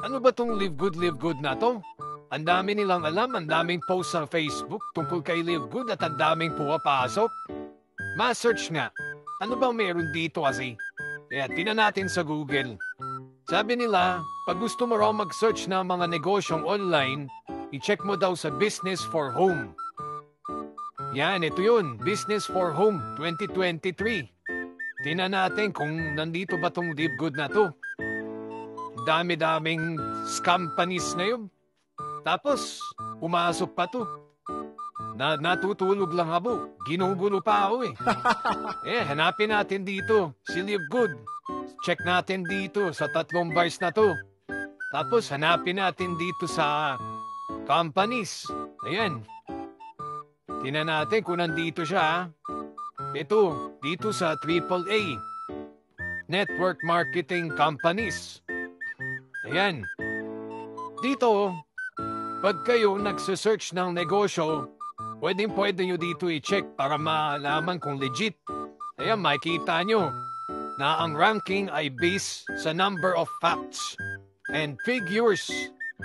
Ano ba tong live good na to? Ang dami nilang alam, ang daming post sa Facebook tungkol kay Live Good at ang daming pumapasok. Ma-search nga. Ano bang meron dito kasi? Kaya tinan natin sa Google. Sabi nila, pag gusto mo raw mag-search ng mga negosyong online, i-check mo daw sa Business for Home. Yan, ito yun. Business for Home 2023. Tinan natin kung nandito ba tong Live Good na to. Dami-daming scam panis na yun. Tapos, pumasok pa to. Natutulog lang ako. Ginugulo pa ako eh. Hanapin natin dito. Si Live Good. Check natin dito sa 3 bars na to. Tapos, hanapin natin dito sa companies. Ayan. Tingnan natin kung nandito siya. Ito, dito sa AAA. Network Marketing Companies. Ayan. Dito, pag kayo nagsisearch ng negosyo, pwede nyo dito i-check para malaman kung legit. Ayan, makikita nyo na ang ranking ay based sa number of facts and figures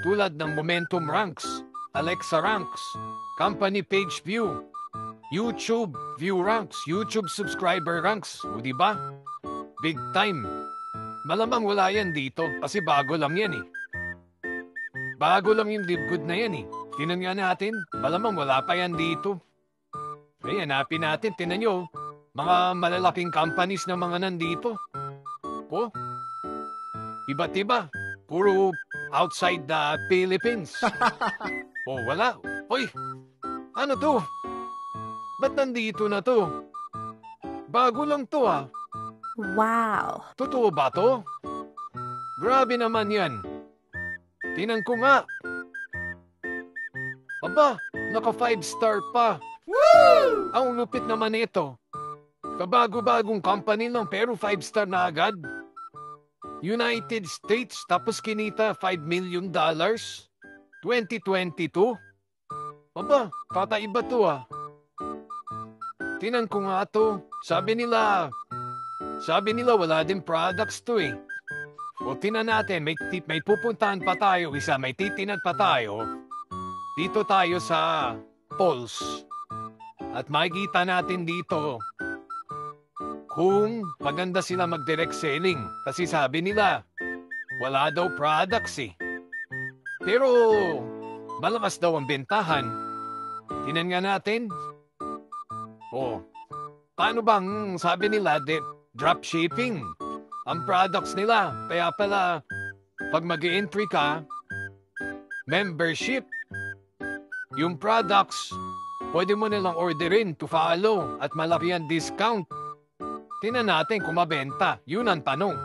tulad ng Momentum Ranks, Alexa Ranks, Company Page View, YouTube View Ranks, YouTube Subscriber Ranks. O diba? Big time. Malamang wala yan dito kasi bago lang yan eh. Bago lang yung Live Good na yan eh. Tinan nga natin, malamang wala pa yan dito. Hanapin natin, tinan nyo, mga malalaking companies na mga nandito. Oh, iba't iba. Puro outside the Philippines. Wala. Hoy, ano to? Ba't nandito na to? Bago lang to ah. Wow! Totoo ba to? Grabe naman yan. Tinan ko nga. Aba, naka 5-star pa. Woo! Ang lupit naman ito. Kabago-bagong company lang pero 5-star na agad. United States tapos kinita $5 million. 2022? Aba, kakaiba to ah. Tinan ko nga to. Sabi nila wala din products to eh. O tinan natin, may pupuntahan pa tayo, may titinan pa tayo. Dito tayo sa polls. At makikita natin dito kung maganda sila mag-direct selling. Kasi sabi nila, wala daw products eh. Pero malakas daw ang bentahan. Tinan nga natin. Paano bang sabi nila, dropshipping ang products nila. Kaya pala, pag mag-entry ka, membership, yung products, pwede mo nilang orderin to follow at malaki ang discount. Tinan natin kung mabenta. Yun ang tanong.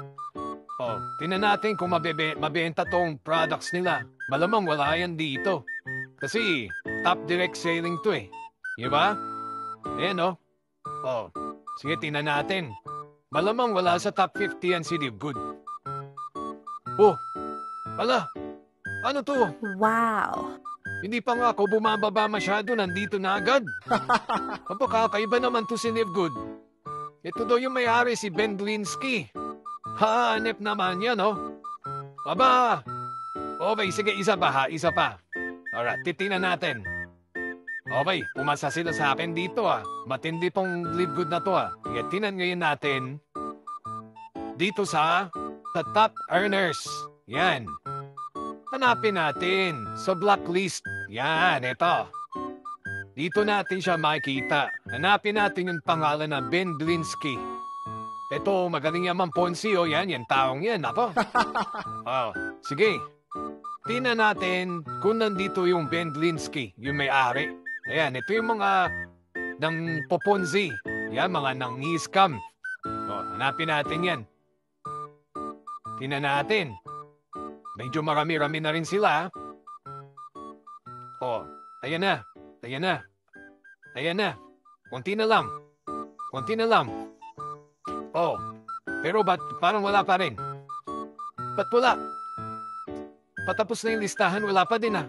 Tinan natin kung mabenta tong products nila. Malamang wala yan dito. Kasi top direct selling to eh. Diba? Ayan sige, tinan natin. Malamang wala sa top 50 yan si Live Good. Ala, ano to? Wow! Hindi pa nga ako bumababa masyado, nandito na agad. Kakaiba naman to si Live Good. Ito daw yung may-ari si Ben Glinsky. Hanep naman yan, Aba! Okay, sige, isa pa. Alright, titingnan natin. Okay, pumasa sila sa akin dito Matindi pong Live Good na to Kaya tinan ngayon natin dito sa top earners. Yan. Hanapin natin sa blacklist. Yan, ito. Dito natin siya makikita. Hanapin natin yung pangalan na Ben Glinsky. Ito, magaling yaman Ponzi yan taong yan. Ako. Sige. Tingnan natin kung nandito yung Ben Glinsky, yung may-ari. Ayan, ito yung mga nang poponzi. Yan, mga nang scam. Hanapin natin yan. Tingnan natin. Medyo marami-rami na rin sila. Ayan na. Kunti na lang. Pero ba't parang wala pa rin? Ba't wala? Patapos na yung listahan, wala pa din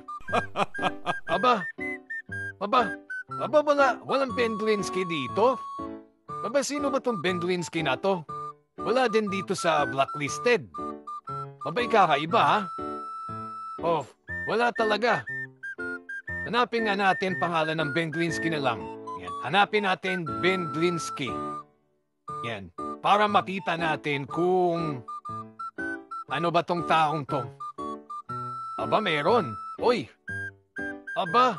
Aba, walang Ben Glinsky dito? Aba, sino ba tong Ben Glinsky na to? Wala din dito sa blacklisted. Abay, kakaiba Oh, wala talaga. Hanapin nga natin pangalan ng Ben Glinsky na lang. Yan. Hanapin natin Ben Glinsky. Yan. Para makita natin kung ano ba tong taong to. Aba, meron. Uy! Aba!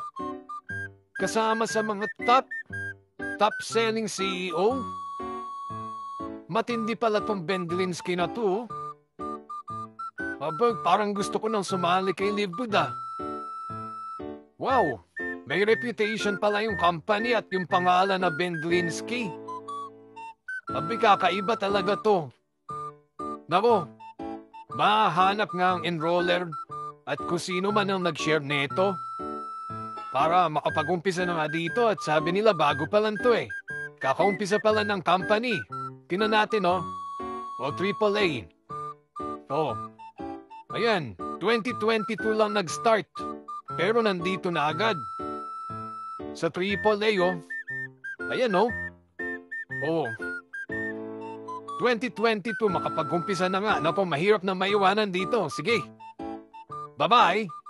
Kasama sa mga top-selling CEO? Matindi pala tong Ben Glinsky na to. Aba, parang gusto ko nang sumali kay Livgood ah. Wow! May reputation pala yung company at yung pangalan na Ben Glinsky. Abi, kakaiba talaga to. Nako, mahanap nga ang enroller at kung sino man ang nag-share nito para makapag-umpisa na nga dito at sabi nila bago pa lang to eh. Kakaumpisa pa lang ng company. Tingnan natin oh. O AAA. Oh. Ayan, 2022 lang nag-start. Pero nandito na agad. Sa AAA oh. Ayan oh. Oh. 2022 makapag-umpisa na nga. Napo, mahirap na maiwanan dito. Sige. Bye-bye.